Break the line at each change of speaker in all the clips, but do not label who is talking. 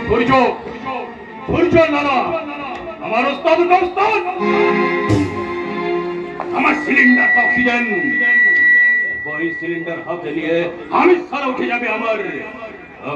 ধৈর্য ধৈর্য নানা, আমার ওস্তাদ ওস্তাদ, আমার সিলিন্ডার অক্সিজেন, ওই সিলিন্ডার হাতে নিয়ে আমি সারা উঠে যাবে আমার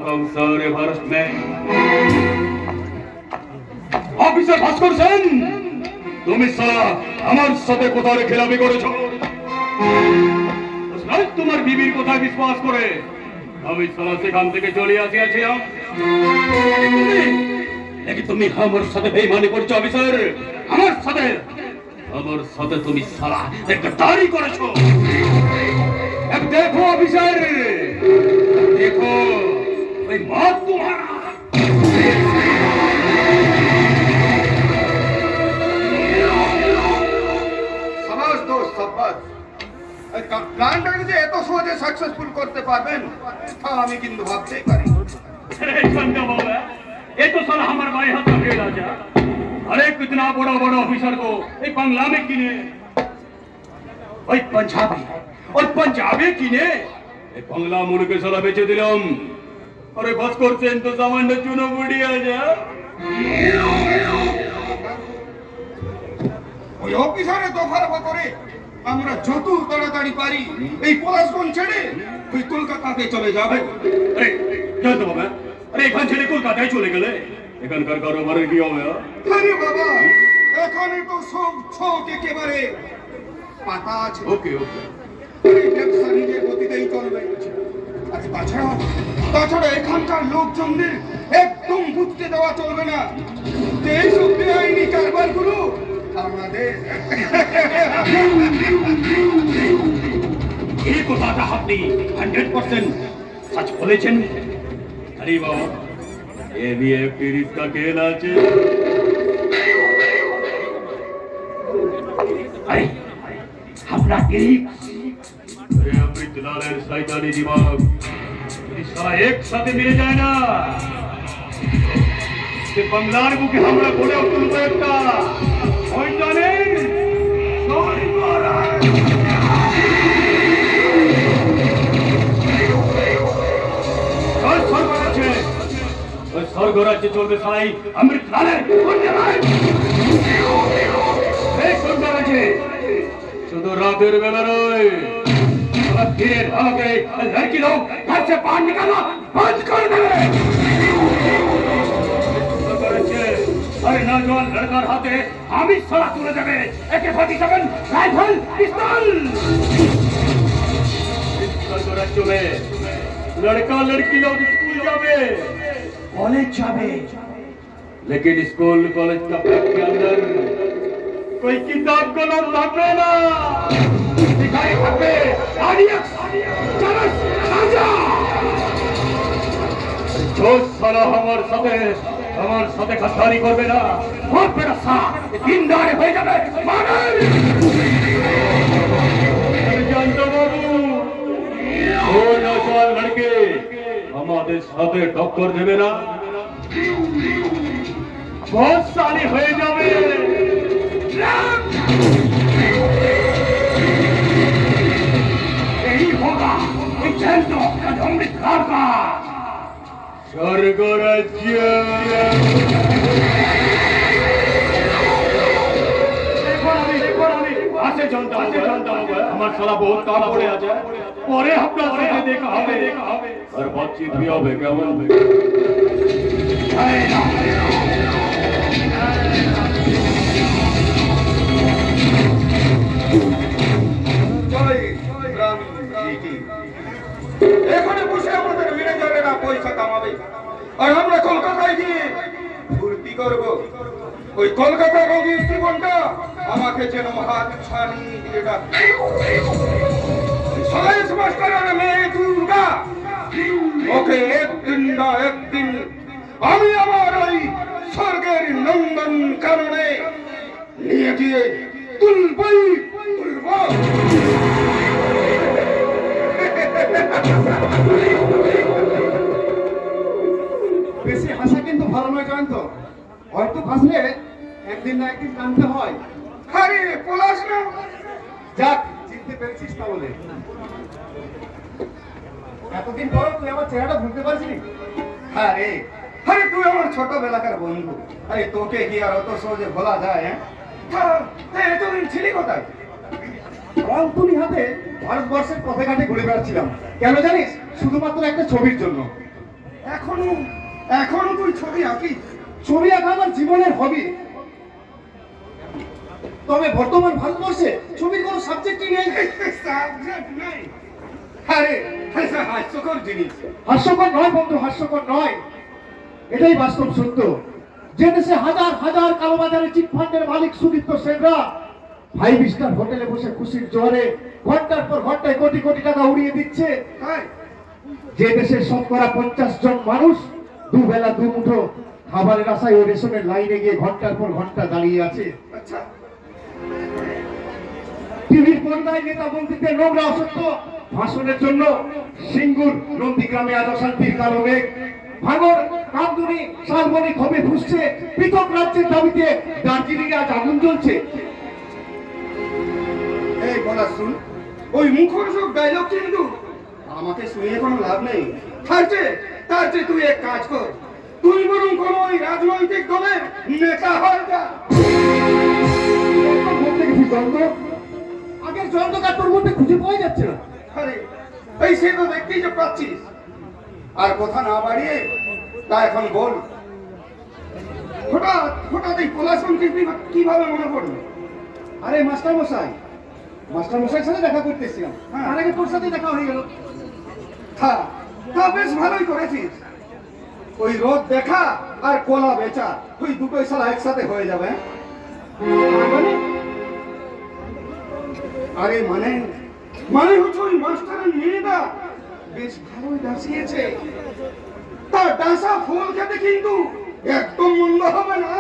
কাউসার এভারেস্ট মে। অফিসার ভাস্কর সেন, তুমি সারা আমার সাথে কোথায় খেলাপি করেছো? তোমার বিবির কোথায় বিশ্বাস করে আমি সারা সেখান থেকে চলে আসিয়াছিলাম। তুমি আমার সাথে বেইমানি করছো অফিসার, আমার সাথে তুমি সারা একটা তারি করেছো। দেখো অফিসার, দেখো ওই মত তোমারা।
সাবাস দোস্ত সাবাস, প্ল্যানটাকে যে এত সহজে সাকসেসফুল করতে পারবেন তা আমি কিন্তু ভাবতেই পারি।
ये तो साला हमारे भाई हाथ में खेला जा। अरे कितना बड़ा बड़ा ऑफिसर को एक बंगला में किने, ওই पंजाबी किने एक बंगला मुड़ के साला बेचे दिलम। अरे बस করছে তো সামান্য চুনো বুড়িয়া যা।
ওই অফিসারের দফারফা করে আমরা যত তাড়াতাড়ি পারি এই পলাশগঞ্জ ছেড়ে ওই কলকাতাতে চলে যাব।
আরে জানতো বাবা, আরে এখান ছেড়ে কলকাতায় চলে গেলে এখানকার কারোবারের কি হবে?
আরে বাবা, এখানে তো সব ছক একেবারে পাতা আছে।
ওকে ওকে,
এই ব্যবসা নিজের গতিতেই চলবে। আরে তাছাড়া এখানকার লোকজনদের একদম বুঝতে দেওয়া চলবে না যে এইসব বেআইনি কারবারগুলো আমাদের।
এই কথাটা আপনি 100% সच বলেছেন। अरे बाबा, ये भी एक पीड़ित का खेल আছে। अरे अपना एक अरे अमृतलालेर शैतानी दिमाग सारा एक साथे मिले যায় না। সে বাংলার বুকে হামলা করে তুলবে একটা শয়তানের সর্বরা। স্বর্গরাজ্যে চলবে সাই অমৃতলালের স্বর্গরাজ্যে শুধু রাতের বেলা নয়, দিনের ভাগে লড়কি লোক घर से बाहर निकालना बंद कर देवे। अरे नौजवान लड़कर हाथे আমি সারা তুলে যাবে AK-47 রাইফেল পিস্তল। স্বর্গরাজ্য में लड़का लड़की लोग स्कूल जावे, कॉलेज जावे, लेकिन स्कूल कॉलेज का बैग के अंदर कोई किताब कलम रखना ना, दिखाई थकबे जो साला আমার সাথে খাতারি করবে না बहुत बड़ा सा दिनदार হয়ে যাবে মানের। জানতো বাবু, ও নौजवान लड़के আমাদের সাথে টক্কর দেবে না, बहुत साली হয়ে যাবে। यही होगा अमृतलाल का स्वर्गराज्य। আসে জানতে হবে আমার সালা বহুত কাম পড়ে আছে, পরে আপনার সাথে দেখা হবে আর বাতচিত भी হবে কেমন।
এখানে বসে আমাদের ম্যানেজারেরা পয়সা কামাবে আর আমরা কলকাতায় গিয়ে ফুর্তি করব। ওই কলকাতা রোগীর জীবনটা আমাকে যেন হাত ছানি দিয়ে ডাকবে। সায়েন্স মাস্টারের মেয়ে দুর্গা, ওকে একদিন না একদিন আমি আমার ওই স্বর্গের নন্দন কাননে নিয়ে গিয়ে তুলবই তুলব।
বেশি হাসা কিন্তু ভালো নয় জানতো, হয়তো হাসলে একদিন না একদিন কাঁদতে হয়।
আরে পলাশ না,
যাক চিনতে পেরেছিস তাহলে। এতদিন পর তুই আমার চেহারাটা ভুলতে পারছিস?
আরে আরে তুই আমার ছোটবেলাকার বন্ধু, আরে তোকে কি আর অত সহজে ভোলা যায়? হ্যাঁ, তা এতদিন ছিলি কোথায়?
রংতুলি হাতে ভারতবর্ষের পথে ঘাটে ঘুরে বেড়াচ্ছিলাম। কেন জানিস? শুধুমাত্র একটা ছবির জন্য।
এখনো এখনো তুই ছবি আঁকিস?
ছবি আঁকা আমার জীবনের হবি। তবে বর্তমান ভারতবর্ষে ছবির কোনো সাবজেক্টই নেই।
সাবজেক্ট নেই? আরে এটা হাস্যকর জিনিস।
হাস্যকর নয় বন্ধু, হাস্যকর নয়, এটাই বাস্তব সত্য। যে দেশে হাজার হাজার কালোবাজারে চিটফান্ডের মালিক সুদীপ্ত সেনরা 5 স্টার হোটেলে বসে খুশির জোয়ারে ঘন্টার পর ঘন্টায় কোটি কোটি টাকা উড়িয়ে দিচ্ছে,
তাই
যে দেশের শতকরা 50 জন মানুষ দুবেলা দুমুঠো খাবারের আশায় ও রেশনের লাইনে গিয়ে ঘন্টার পর ঘন্টা দাঁড়িয়ে আছে,
আচ্ছা,
টিভির পর্দায় নেতা মন্ত্রীদের নোংরা অসত্য ভাষণের জন্য সিঙ্গুর নন্দীগ্রামে আজ অশান্তির কালো মেঘ, ভাঙর কামদুনি শালবনি ক্ষোভে ফুসছে, পৃথক রাজ্যের দাবিতে দার্জিলিং আজ আগুন জ্বলছে।
এই বলা শুন, ওই মুখরোচক ডায়লগ কিন্তু আমাকে শুনিয়ে কোনো লাভ নেই। তার চেয়ে তুই এক কাজ কর, তুই বরং কোনো ওই রাজনৈতিক দলের নেতা হয়ে যা।
বলতে গেছি যন্ত্র, আগের যন্ত্রকার তোর মধ্যে খুঁজে পাওয়া যাচ্ছে না।
আরে এই সে তো দেখতেই যে পাচ্ছিস। আর কথা না বাড়িয়ে তা এখন বল, হঠাৎ হঠাৎ এই পলাশনকে কিভাবে মনে পড়লো?
আরে মাস্টার মশাইয়ের সাথে দেখা করতেছিলাম,
হ্যাঁ।
তার আগে তোর সাথে দেখা হয়ে গেল।
তা বেশ ভালোই করেছিস। ওই রোদ দেখা আর কলা বেচা, ওই দুটোই সালা একসাথে হয়ে যাবে।
মানে
আরে মানে হচ্ছে ওই মাস্টারের মেয়েটা বেশ ভালোই ডাসিয়েছে। তার ডাসা ফুল খেতে কিন্তু একদম মন্দ হবে না।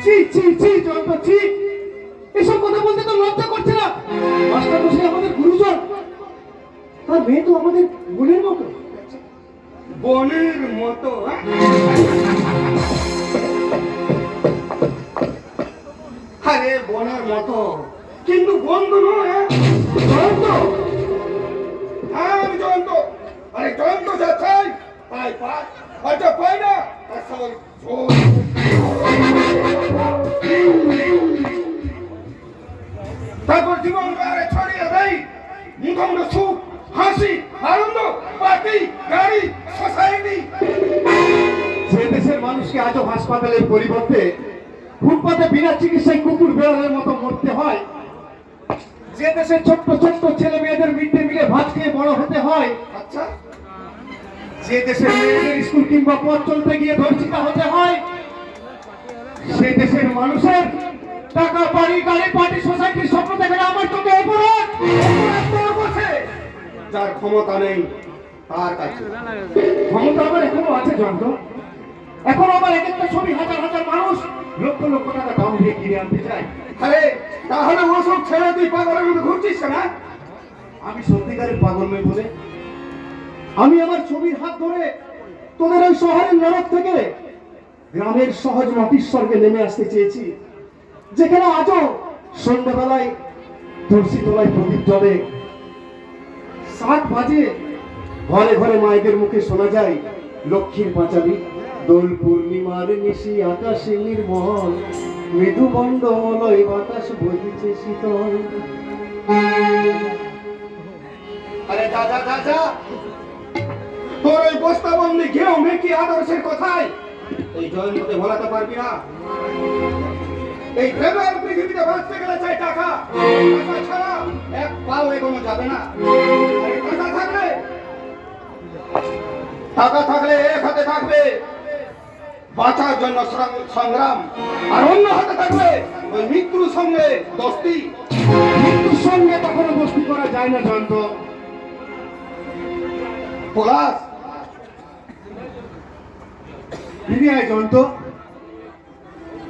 ছি ছি ছি যন্ত্র, ছি, এসব কথা বলতে তো লজ্জা করছে না? মাস্টার মশাই আমাদের গুরুজন, তার মেয়ে তো আমাদের বোনের মতো।
বনের মতো? আরে বনের মতো, কিন্তু বন্ধু নয়।
জয়ন্ত,
হ্যাঁ আমি জয়ন্ত। আরে জয়ন্ত যাচ্ছে, পাই আচ্ছা পাই না তারপর জীবন ছড়িয়ে দেয় মুখমুখ সুখ, হাসি, আনন্দ, পার্টি, গাড়ি, সোসাইটি।
যে দেশের মানুষকে আজও হাসপাতালের পরিবর্তে ফুটপাতে বিনা চিকিৎসায় কুকুর বেড়ালের মতো মরতে হয়, যে দেশের ছোট্ট ছোট্ট ছেলে মেয়েদের মিড ডে মিলে ভাত খেয়ে বড় হতে হয়,
আচ্ছা,
যে দেশের মেয়েদের স্কুল কিংবা পথ চলতে গিয়ে ধর্ষিতা হতে হয়, সে দেশের মানুষের টাকা, বাড়ি, গাড়ি, পার্টি, সোসাইটির স্বপ্ন দেখে আমার চোখে অপরাধ বসে।
যার ক্ষমতা নেই তার কাছে
ক্ষমতা আমার এখনো আছে যন্ত্র, এখন আমার এক একটা ছবি হাজার হাজার মানুষ লক্ষ লক্ষ টাকা দাম দিয়ে কিনে আনতে চায়।
আরে তাহলে ওসব ছেড়ে তুই পাগলের মতো ঘুরছিস না?
আমি সত্যিকারের পাগল নই বলে আমি আমার ছবির হাত ধরে তোদের ওই শহরের নরক থেকে গ্রামের সহজ মাটির স্বর্গে নেমে আসতে চেয়েছি, যেখানে আজও সন্ধ্যাবেলায় তুলসী তলায় প্রদীপ জ্বলে, 7 বাজে ঘরে ঘরে মায়েদের মুখে শোনা যায় লক্ষ্মীর পাঁচালী, দোল পূর্ণিমার নিশি আকাশে নির্মল, মৃদু মণ্ডলয় বাতাস বইছে শীতল।
আরে যা তোর ওই বস্তাবন্দি ঘেউ মেকি আদর্শের কথাই এই জয়ন্তকে ভোলাতে পারবি না। এই ভেবের পৃথিবীতে বাঁচতে গেলে চাই টাকা, টাকা ছাড়া এক পাও এগোনো যাবে না। আরে টাকা থাকলে এক হাতে থাকবে বাঁচার জন্য সংগ্রাম, আর অন্য হাতে থাকবে ওই মৃত্যুর সঙ্গে দোস্তি।
মৃত্যুর সঙ্গে কখনো দোস্তি করা যায় না জয়ন্ত।
পলাশ,
ফিরে আয় জয়ন্ত,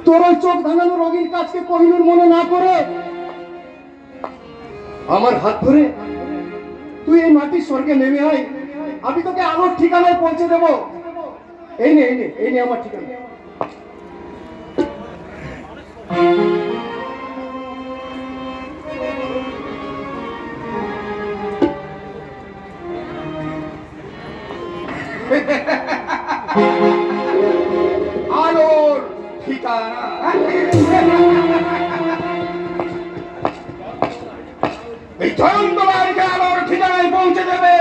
তোর ওই চোখ ধাঁধানো রঙিন কাজকে কহিনুর মনে না করে আমার হাত ধরে তুই এই মাটির স্বর্গে নেমে আয়, আমি তোকে আলোর ঠিকানায় পৌঁছে দেবো। এই নে আমার ঠিকানা।
আলোর ঠিকানা। এই জয়ন্তলালকে আলোর ঠিকানায় পৌঁছে দেবে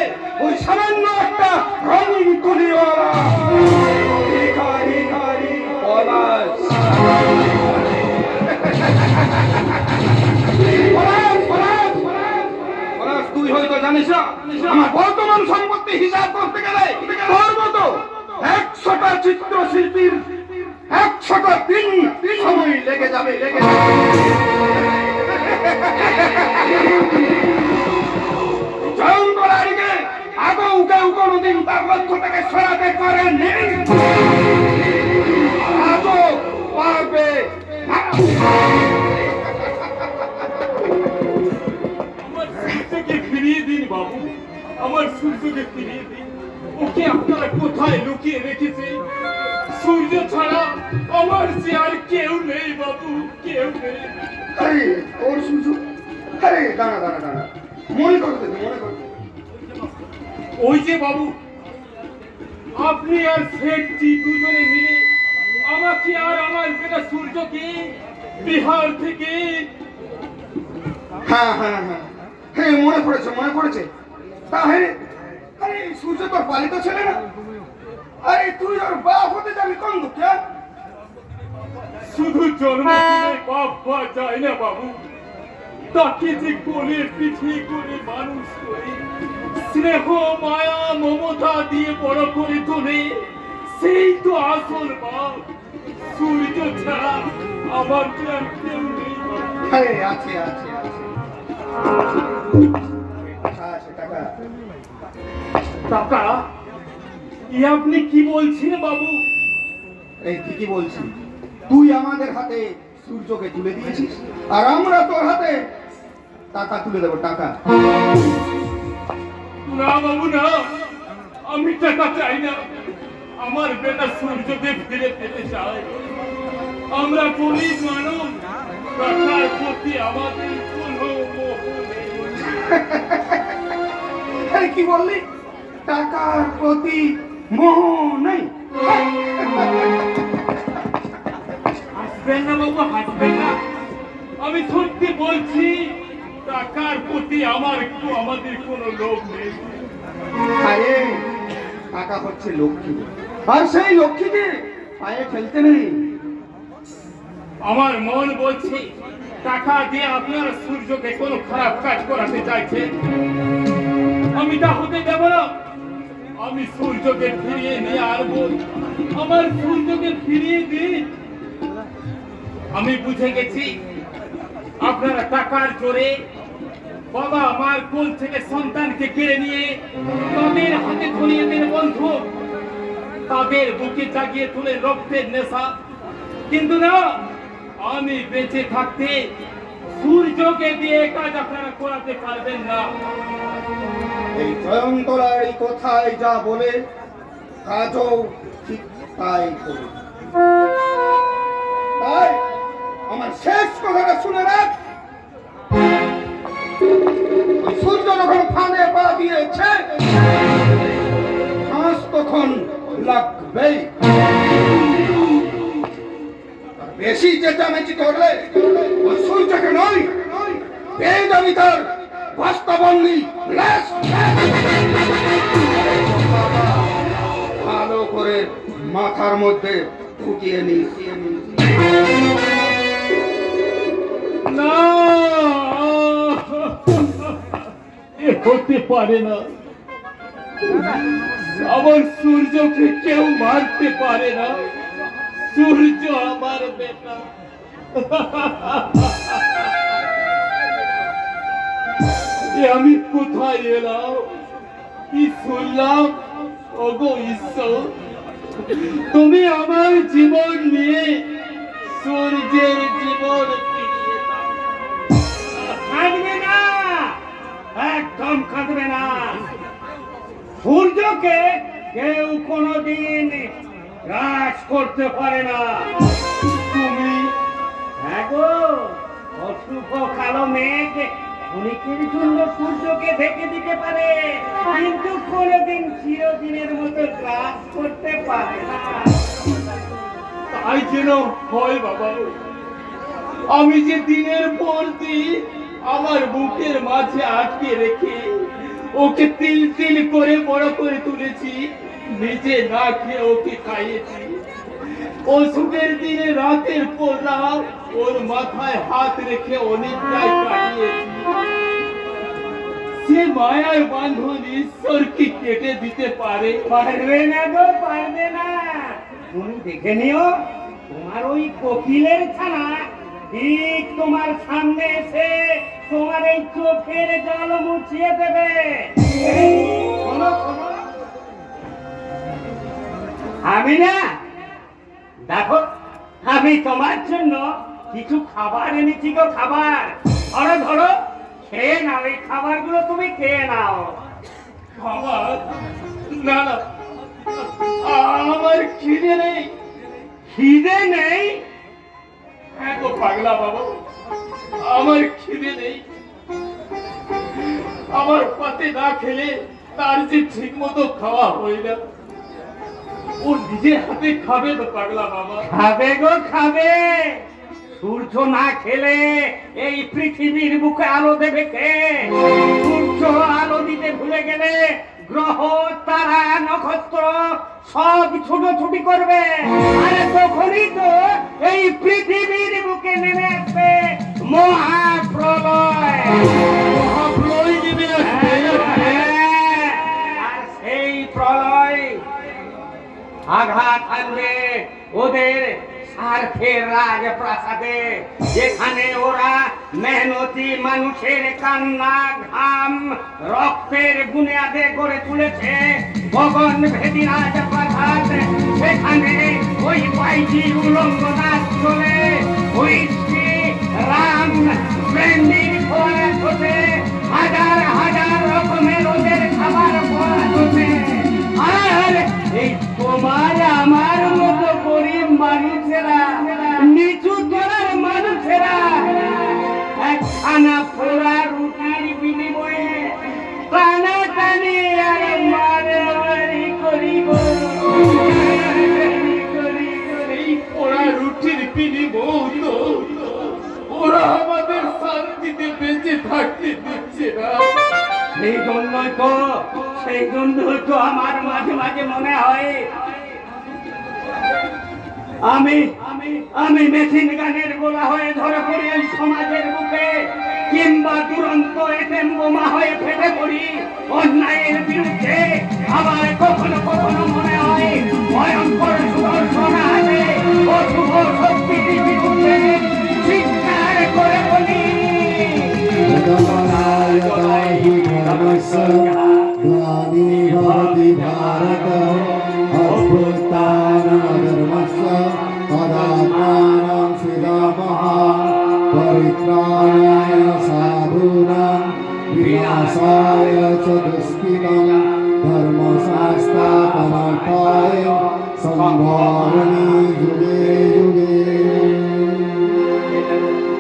ওই সামান্য একটা রঙিন তুলিওয়ালা ভিখারি পলাশ। পলাশ, তুই হয়তো জানিস না আমার বর্তমান সম্পত্তি হিসাব করতে গেলে তোর মতো 100টা চিত্রশিল্পীর 100টা দিন সময় লেগে যাবে। জয়ন্তলালকে আগেও কেউ কোনোদিন তার লক্ষ্য থেকে সরাতে পারেনি, আজও পারবে না।
আমার সূর্যকে ফিরিয়ে দিন বাবু, আমার সূর্যকে ফিরিয়ে দিন। ওকে আপনারা কোথায় লুকিয়ে রেখেছেন? সূর্য ছাড়া আমার যে আর কেউ নেই বাবু, কেউ নেই।
আরে ওর সুযোগ, আরে দাঁড়া দাঁড়া দাঁড়া, মনে করতে মনে করতে।
ওই যে বাবু, আপনি আর শেঠজি দুজনে মিলে আমাকে আর আমার বেটা সূর্যকে বিহার থেকে
হ্যাঁ হ্যাঁ হ্যাঁ হ্যাঁ, মনে পড়েছে মনে পড়েছে। তাহলে আরে সূর্য তোর পালিত ছেলে না? আরে তুই ওর বাপ হতে যাবি কোন দুঃখে?
শুধু জন্ম দিলে বাপ পাওয়া যায় না বাবু, তাকে যে কোলের পিঠে করে মানুষ করে স্নেহ মায়া মমতা দিয়ে বড় করে তোলে, সেই তো আসল বাপ। সূর্য ছাড়া আমার যে আর কেউ নেই বাবু।
আরে আছে আছে আছে, টাকা আছে টাকা।
টাকা? ই আপনি কি বলছেন বাবু?
এই ঠিকই বলছি, তুই আমাদের হাতে সূর্যকে তুলে দিয়েছিস আর আমরা তোর হাতে টাকা তুলে দেবো, টাকা।
না বাবু না, আমি টাকা চাই না, আমার বেটা সূর্যকে ফিরে পেতে চাই। আমরা গরিব মানব, টাকার প্রতি আমাদের কোনো মোহ নেই।
আরে কি বললি? টাকার প্রতি মোহ নেই?
হাসবেন না বাবু, হাসবেন না। আমি সত্যি বলছি, টাকার প্রতি আমাদের কোনো লোভ নেই।
আরে টাকা হচ্ছে লক্ষ্মী, আর সেই লক্ষ্মীকে পায়ে ফেলতে নেই।
আমার মন বলছে টাকা দিয়ে আপনার সূর্যকে কোনো খারাপ কাজ করাতে চাইছে, আমি তা হতে দেব না। আমি সূর্যকে ফিরিয়ে নিয়ে আসবো, আমার সূর্যকে ফিরিয়ে দিন। আমি বুঝে গেছি আপনারা টাকার জোরে বাবা মার কোল থেকে সন্তানকে কেড়ে নিয়ে তাদের হাতে ধরিয়ে দেন বন্ধু, তাদের বুকে জাগিয়ে তুলে রক্তের নেশা। কিন্তু না, আমি বেঁচে থাকতে সূর্যকে দিয়ে কাজ আপনারা করাতে পারবেন না।
এই জয়ন্তলার এই কথায় যা বলে কাজও ঠিক তাই করে। তাই আমার শেষ কথাটা শুনে রাখ, ওই সূর্য যখন ফাঁদে পা দিয়েছে ঘাস তখন লাগবেই। বেশি চেঁচামেচি করলে ওই সূর্যকে নয়, পেয়ে যাবি তার বাস্তবঙ্গি লেস। ভালো করে মাথার মধ্যে ফুটিয়ে নিস।
না, এ হতে পারে না। আমার সূর্যকে কেউ মারতে পারে না। সূর্য আমার বেটা। এ আমি কোথায় এলাম? কি শুনলাম? ওগো ঈশ্বর, তুমি আমার জীবন নিয়ে সূর্যের জীবন ফিরিয়ে দাও। কাঁদবে না, একদম কাঁদবে না। সূর্যকে কেউ কোনোদিন গ্রাস করতে পারে না। তুমি গো অশুভ কালো মেঘ
ক্ষণিকের জন্য সূর্যকে ঢেকে দিতে পারে, কিন্তু কোনোদিন চিরদিনের মতো গ্রাস করতে পারে না।
তাই যেন হয় বাবা। আমি যে দিনের পর দিন আমার বুকের মাঝে আটকে রেখে ওকে তিল তিল করে বড় করে তুলেছি, নিজে না খেয়ে ওকে খাইয়েছি। ও সুখের দিনে রাতের পর রাত ওর মাথায় হাত রেখে অনেকটাই কাটিয়েছি। সে মায়ার বাঁধন ঈশ্বর কি কেটে দিতে পারে?
পারবে না গো, পারবে না। তুমি দেখে নিও, তোমার ওই কোকিলের ছানা ঠিক তোমার সামনে এসে তোমার এই চোখের জল মুছিয়ে দেবে। এই, শোনো শোনো, আমি না, দেখো, আমি তোমার জন্য কিছু খাবার এনেছি গো, খাবার। ধরো ধরো, খেয়ে নাও, এই খাবারগুলো তুমি খেয়ে নাও।
খাবার? না না, আমার খিদে নেই।
খিদে নেই?
হ্যাঁ গো পাগলা বাবা, আমার খিদে নেই। আমার পাতে না খেলে তার যে ঠিক মতো খাওয়া হয় না। ও নিজে হাতে খাবে তো পাগলা বাবা।
খাবে গো, খাবে। সূর্য না খেলে এই পৃথিবীর বুকে আলো দেবে কে? সূর্য আলো দিতে ভুলে গেলে গ্রহ, তারা, নক্ষত্র সব ছুটোছুটি করবে। আরে তখনই তো এই পৃথিবীর বুকে নেমে আসবে মহাপ্রলয়।
মহাপ্রলয় নেমে আসবে।
হ্যাঁ, আর সেই প্রলয় আঘাত আনবে ওদের স্বার্থের রাজপ্রাসাদে, যেখানে ওরা মেহনতি মানুষের কান্না, ঘাম, রক্তের বুনিয়াদে গড়ে তুলেছে গগন ভেদী রাজপ্রাসাদ। সেখানে ওই বাইজি উলঙ্গ নাচ চলে, ওই শ্রী রাম ব্র্যান্ডির ফোয়ারা ছোটে, হাজার হাজার রকমের ওদের খাবার ফোয়ারা ছোটে। আর এই তোমার আমার মতো গরিব মানুষেরা, নিচু তলার মানুষেরা একখানা পোড়া রুটির বিনিময়ে টানাটানি আর মারামারি করিব।
এই পোড়া রুটির বিনিময় তো ওরা আমাদের শান্তিতে বেঁচে থাকতে দিচ্ছে না।
সেই জন্যই তো আমার মাঝে মাঝে মনে হয় আমি মেশিন গানের গোলা হয়ে ধরে পড়ি এই সমাজের বুকে, কিংবা দুরন্ত এটেম বোমা হয়ে ফেটে পড়ি অন্যায়ের বিরুদ্ধে। আবার কখনো কখনো মনে হয় ভয়ঙ্কর সুদর্শন হাতে ও শুভ শক্তির বিরুদ্ধে চিৎকার করে বলি,
ग्लानि भवति भारत अभ्युत्थानधर्मस्य तदात्मानं सृजामः परित्राणाय साधूनां विनाशाय च दुष्कृतं धर्मसंस्थापनार्थाय सम्भावनीय